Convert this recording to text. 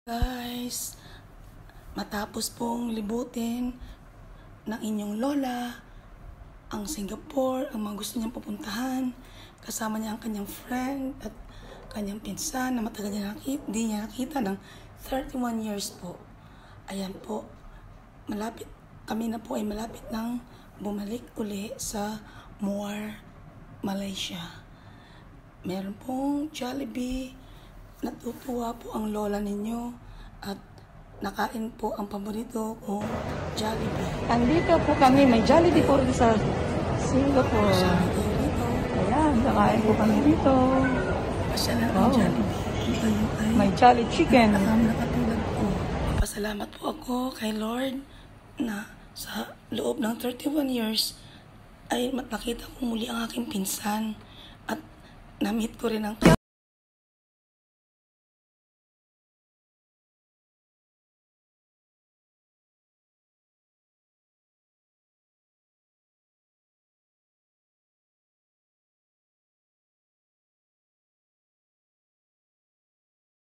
Guys, matapos pong libutin ng inyong lola ang Singapore, ang mga gusto niyang pupuntahan, kasama niya ang kanyang friend at kanyang pinsan na matagal niya hindi niya nakita ng 31 years po. Ayan po, kami na po ay malapit ng bumalik uli sa Muar, Malaysia. Meron pong Jollibee. Natutuwa po ang lola ninyo at nakain po ang paborito kong Jollibee. Andito po kami, may Jollibee po rin sa Singapore. Ayan, nakain po kami dito. Pasya na ang Jollibee. May Jolly Chicken. Nakatulad po. Pasalamat po ako kay Lord na sa loob ng 31 years ay nakita ko muli ang aking pinsan at na-meet ko rin ang